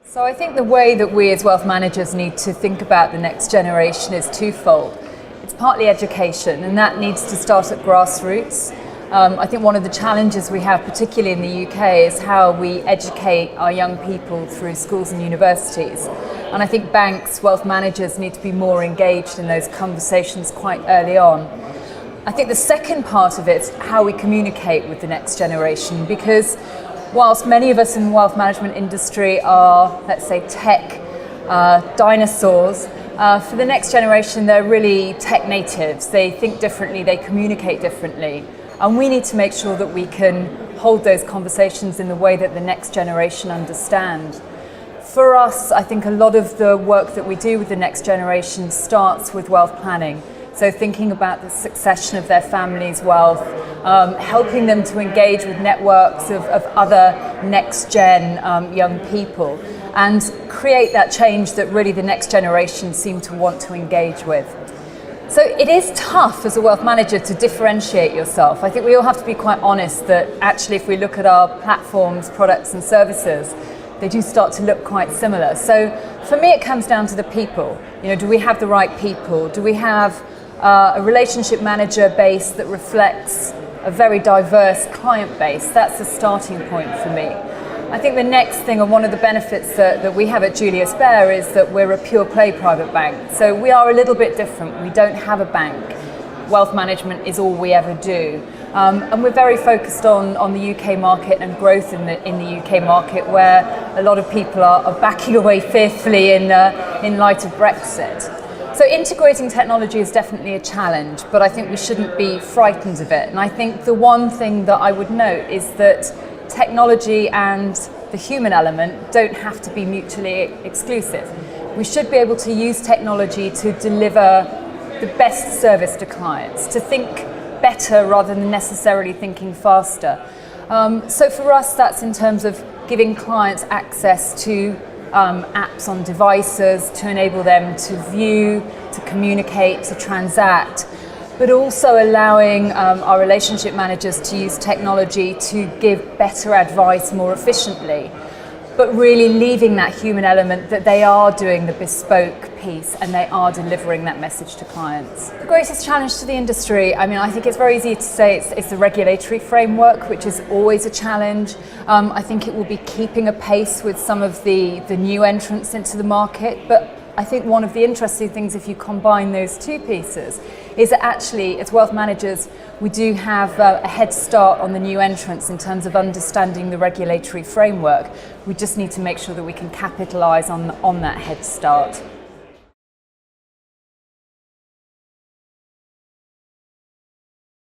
So I think the way that we as wealth managers need to think about the next generation is twofold. It's partly education, and that needs to start at grassroots. I think one of the challenges we have, particularly in the UK, is how we educate our young people through schools and universities. And I think banks, wealth managers need to be more engaged in those conversations quite early on. I think the second part of it is how we communicate with the next generation, because whilst many of us in the wealth management industry are, let's say, tech dinosaurs, for the next generation, they're really tech natives. They think differently, they communicate differently. And we need to make sure that we can hold those conversations in the way that the next generation understand. For us, I think a lot of the work that we do with the next generation starts with wealth planning. So thinking about the succession of their family's wealth, helping them to engage with networks of other next-gen young people, and create that change that really the next generation seem to want to engage with. So it is tough as a wealth manager to differentiate yourself. I think we all have to be quite honest that actually if we look at our platforms, products and services, they do start to look quite similar. So for me it comes down to the people. Do we have the right people? Do we have a relationship manager base that reflects a very diverse client base? That's the starting point for me. I think the next thing, and one of the benefits that we have at Julius Baer, is that we're a pure play private bank. So we are a little bit different. We don't have a bank. Wealth management is all we ever do. And we're very focused on the UK market and growth in the UK market, where a lot of people are backing away fearfully in light of Brexit. So integrating technology is definitely a challenge, but I think we shouldn't be frightened of it. And I think the one thing that I would note is that technology and the human element don't have to be mutually exclusive. We should be able to use technology to deliver the best service to clients, to think better rather than necessarily thinking faster. So for us, that's in terms of giving clients access to apps on devices to enable them to view, to communicate, to transact, but also allowing our relationship managers to use technology to give better advice more efficiently, but really leaving that human element that they are doing the bespoke piece and they are delivering that message to clients. The greatest challenge to the industry, I think it's very easy to say it's the regulatory framework, which is always a challenge. I think it will be keeping a pace with some of the new entrants into the market, but I think one of the interesting things, if you combine those two pieces, is that actually, as wealth managers, we do have a head start on the new entrants in terms of understanding the regulatory framework. We just need to make sure that we can capitalise on that head start.